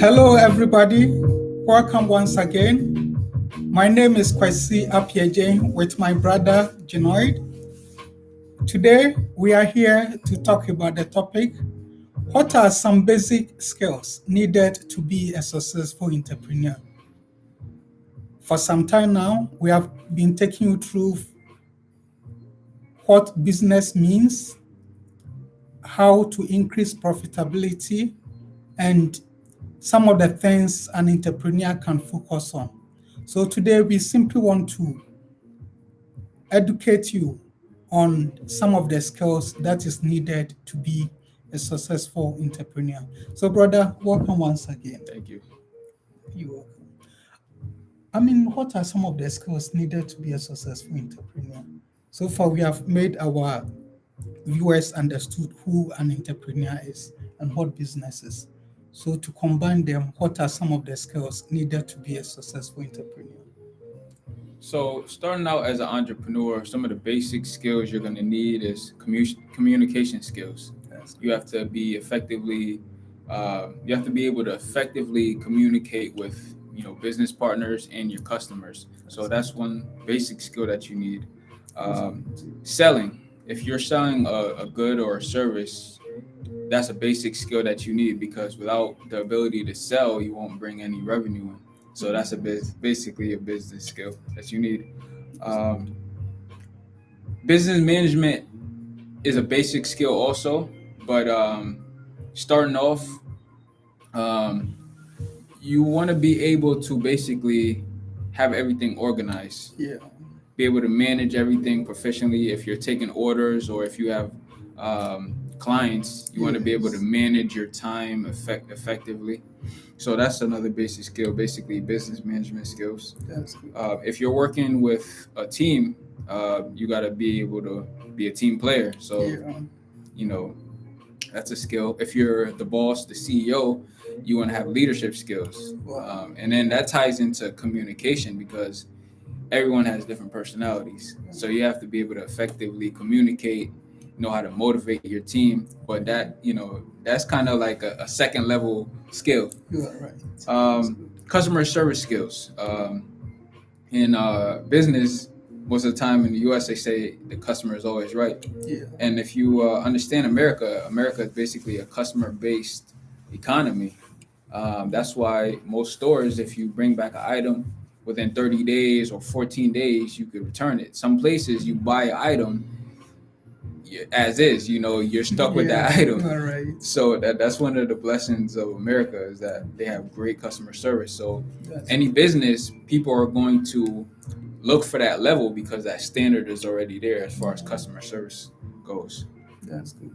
Hello, everybody. Welcome once again. My name is Kwesi Apieje with my brother Genoid. Today, we are here to talk about the topic: what are some basic skills needed to be a successful entrepreneur? For some time now, we have been taking you through what business means, how to increase profitability, and some of the things an entrepreneur can focus on. So today we simply want to educate you on some of the skills that is needed to be a successful entrepreneur. So brother, welcome once again. Thank you. You're welcome. I mean, what are some of the skills needed to be a successful entrepreneur? So far we have made our viewers understood who an entrepreneur is and what business is. So to combine them, what are some of the skills needed to be a successful entrepreneur? So, starting out as an entrepreneur, some of the basic skills you're going to need is communication skills. That's You have to be effectively, you have to be able to effectively communicate with business partners and your customers. So that's one basic skill that you need. Selling. If you're selling a good or a service, that's a basic skill that you need because without the ability to sell, you won't bring any revenue in. So that's basically a business skill that you need. Um, Business management is a basic skill also, but starting off, um, you want to be able to basically have everything organized, Yeah. be able to manage everything proficiently. If you're taking orders or if you have clients, you want to be able to Yes. manage your time effectively. So that's another basic skill, basically business management skills. That's good. If you're working with a team, you got to be able to be a team player. So, Yeah. you know, that's a skill. If you're the boss, the CEO, you want to have leadership skills. Wow. And then that ties into communication because everyone has different personalities. So you have to be able to effectively communicate, know how to motivate your team. But that's kind of like a second level skill. You are right. That's good. Customer service skills. In business, most of the time in the US, they say the customer is always right. Yeah. And if you understand America is basically a customer based economy. That's why most stores, if you bring back an item within 30 days or 14 days, you could return it. Some places you buy an item as is, you're stuck with that Yeah, item. you are right. So that's one of the blessings of America is that they have great customer service. So That's any business, people are going to look for that level because that standard is already there as far as customer service goes. that's good.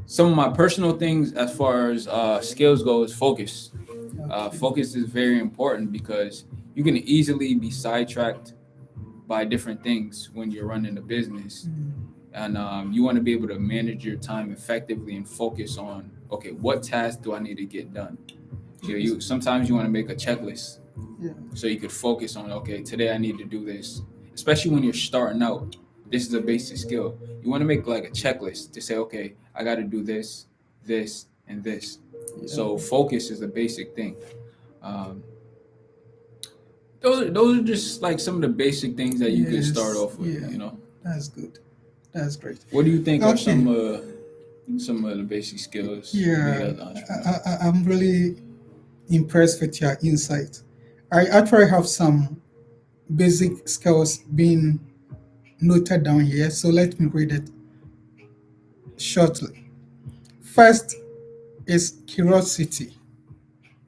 Some of my personal things as far as skills go is focus. Okay. Focus is very important because you can easily be sidetracked by different things when you're running a business. And you want to be able to manage your time effectively and focus on, okay, what task do I need to get done? So you sometimes you want to make a checklist Yeah. so you could focus on, okay, today I need to do this. Especially when you're starting out, this is a basic skill. You want to make like a checklist to say, okay, I got to do this, this, and this. Yeah. So focus is a basic thing. Um, those are just like some of the basic things that you could start Yes. off with. Yeah. That's good. That's great. What do you think are Okay. some of the basic skills you need Yeah, as an entrepreneur? I'm really impressed with your insight. I actually have some basic skills being noted down here, so let me read it shortly. First is curiosity.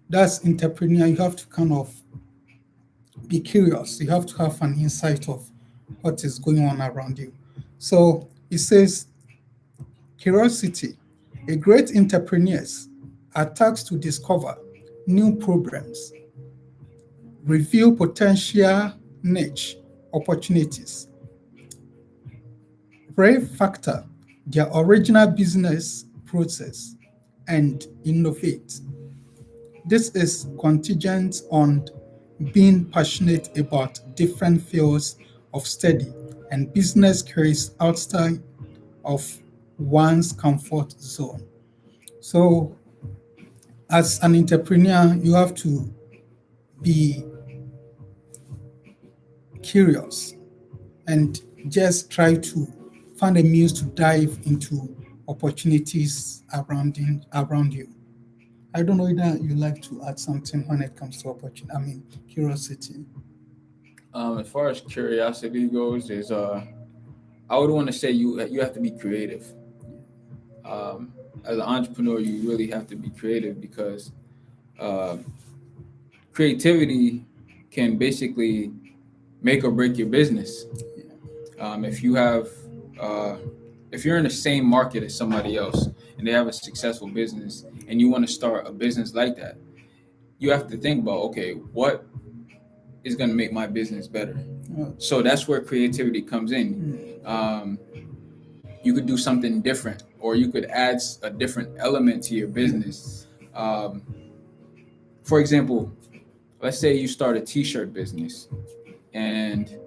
That's entrepreneur. You have to kind of be curious. You have to have an insight of what is going on around you. So it says curiosity. A great entrepreneurs are tasked to discover new problems, reveal potential niche opportunities, refactor their original business process, and innovate. This is contingent on being passionate about different fields of study and business careers outside of one's comfort zone. So as an entrepreneur, you have to be curious and just try to find a means to dive into opportunities around you. I don't know whether you like to add something when it comes to opportunity. I mean, curiosity. As far as curiosity goes, is I would want to say you have to be creative. As an entrepreneur, you really have to be creative because uh, creativity can basically make or break your business. If you have, uh, if you're in the same market as somebody else and they have a successful business and you want to start a business like that, you have to think about, okay, what is going to make my business better? So that's where creativity comes in. You could do something different, or you could add a different element to your business. Um, for example, let's say you start a t-shirt business and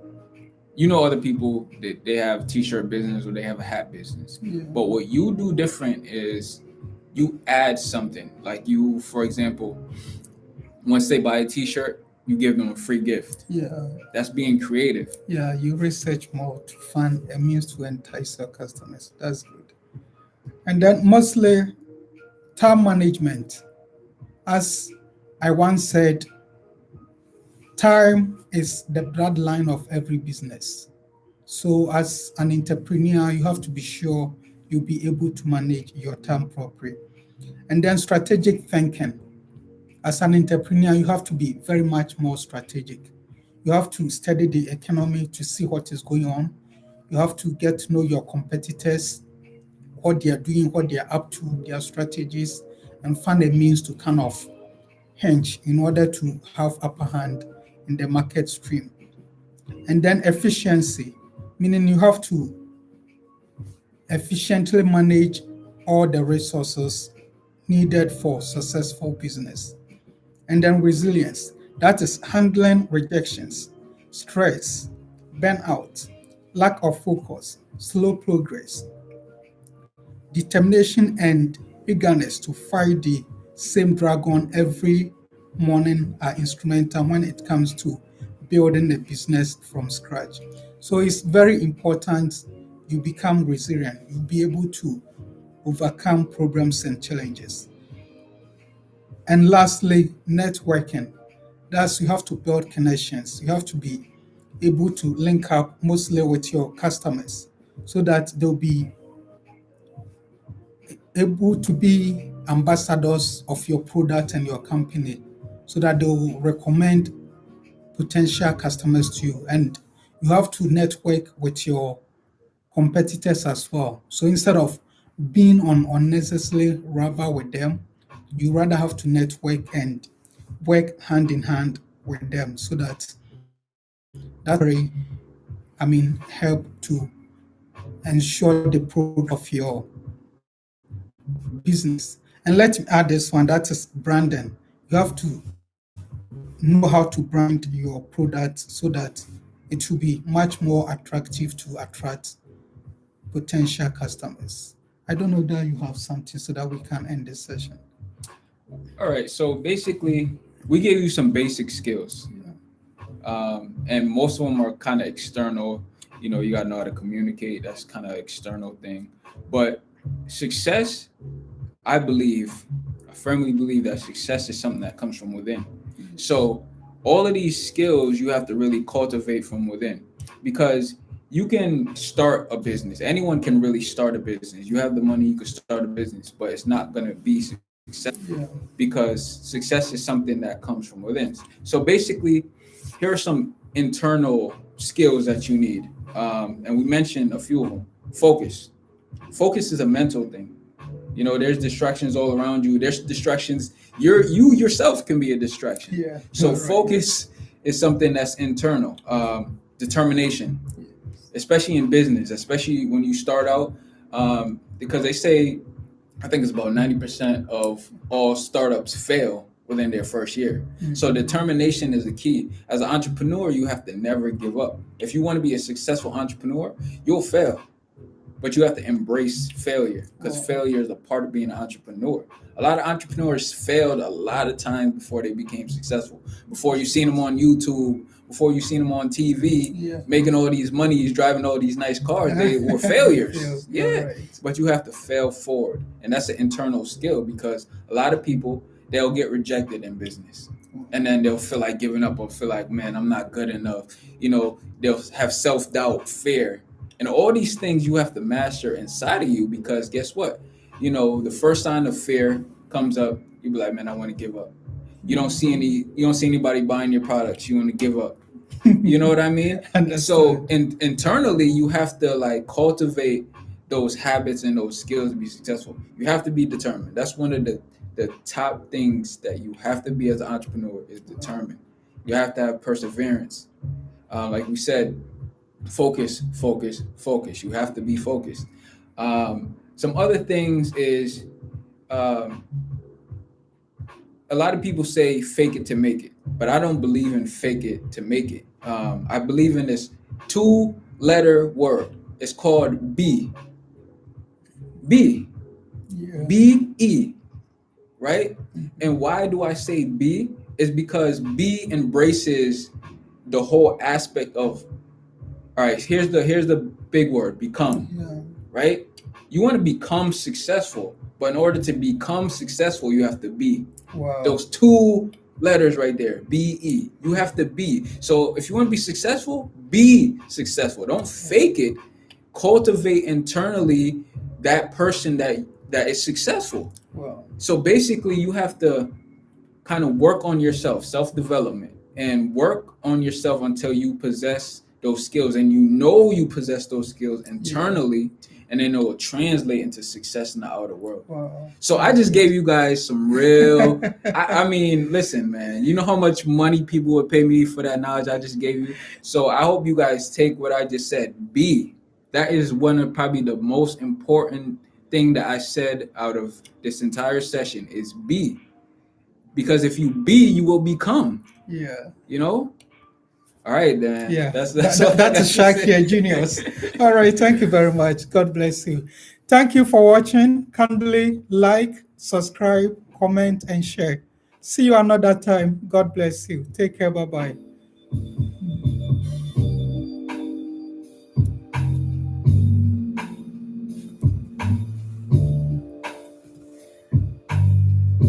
you know other people that they have t-shirt business or they have a hat business. But what you do different is you add something. Like you, for example, once they buy a t-shirt, you give them a free gift. Yeah, That's being creative. yeah, you research more to find a means to entice your customers. That's good. And then mostly time management. As I once said, time is the bloodline of every business. So, as an entrepreneur, you have to be sure you'll be able to manage your time properly. And then, strategic thinking. As an entrepreneur, you have to be very much more strategic. You have to study the economy to see what is going on. You have to get to know your competitors, what they are doing, what they are up to, their strategies, and find a means to kind of hinge in order to have upper hand in the market stream. And then efficiency, meaning you have to efficiently manage all the resources needed for successful business. And then resilience, that is handling rejections, stress, burnout, lack of focus, slow progress, determination, and eagerness to fight the same dragon every morning are instrumental when it comes to building a business from scratch. So it's very important you become resilient, you'll be able to overcome problems and challenges. And lastly, networking. That's you have to build connections. You have to be able to link up mostly with your customers so that they'll be able to be ambassadors of your product and your company so that they will recommend potential customers to you. And you have to network with your competitors as well. So instead of being on unnecessary rival with them, you rather have to network and work hand in hand with them so that very, help to ensure the progress of your business. And let me add this one, that is branding. You have to know how to brand your product so that it will be much more attractive to attract potential customers. I don't know that you have something so that we can end this session. All right. So basically, we gave you some basic skills, and most of them are kind of external. You know, you got to know how to communicate. That's kind of external thing. But success, I believe, I firmly believe that success is something that comes from within. So all of these skills you have to really cultivate from within, because you can start a business. Anyone can really start a business. You have the money, you can start a business, but it's not going to be successful Yeah. because success is something that comes from within. So basically, here are some internal skills that you need. And we mentioned a few of them. Focus. Focus is a mental thing. You know, there's distractions all around you. There's distractions. You yourself can be a distraction. Yeah. So Right. focus is something that's internal. Determination, especially in business, especially when you start out, because they say, I think it's about 90% of all startups fail within their first year. So determination is the key. As an entrepreneur, you have to never give up. If you want to be a successful entrepreneur, you'll fail, but you have to embrace failure, because Wow. failure is a part of being an entrepreneur. A lot of entrepreneurs failed a lot of times before they became successful. Before you seen them on YouTube, before you seen them on TV, Yeah. making all these monies, driving all these nice cars, they were failures. You're Yeah, right. but you have to fail forward, and that's an internal skill, because a lot of people, they'll get rejected in business, and then they'll feel like giving up or feel like, man, I'm not good enough. They'll have self-doubt, fear, and all these things you have to master inside of you, because guess what? The first sign of fear comes up, you be like, man, I want to give up. You don't see anybody buying your products, you want to give up. You know what I mean? So internally, you have to like cultivate those habits and those skills to be successful. You have to be determined. That's one of the top things that you have to be as an entrepreneur, is determined. You have to have perseverance. Like we said, focus, focus, focus. You have to be focused. Some other things is, um, a lot of people say fake it to make it, but I don't believe in fake it to make it. I believe in this 2-letter word. It's called B. B. Yeah. B-E. Right? And why do I say B? Is because B embraces the whole aspect of, all right, here's the big word, become. Yeah. Right? You want to become successful, but in order to become successful, you have to be. Wow. Those 2 letters right there, B-E. You have to be. So if you want to be successful, be successful. Don't fake it. Cultivate internally that person that is successful. Wow. So basically, you have to kind of work on yourself, self-development, and work on yourself until you possess those skills, and you possess those skills internally, and then it will translate into success in the outer world. Wow. So I just gave you guys some real, I mean, listen, man, you know how much money people would pay me for that knowledge I just gave you? So I hope you guys take what I just said. Be. That is one of probably the most important thing that I said out of this entire session, is be. Because if you be, you will become. Yeah. All right, then. Yeah. That's a Shark here, Juniors. All right. Thank you very much. God bless you. Thank you for watching. Kindly like, subscribe, comment, and share. See you another time. God bless you. Take care. Bye-bye.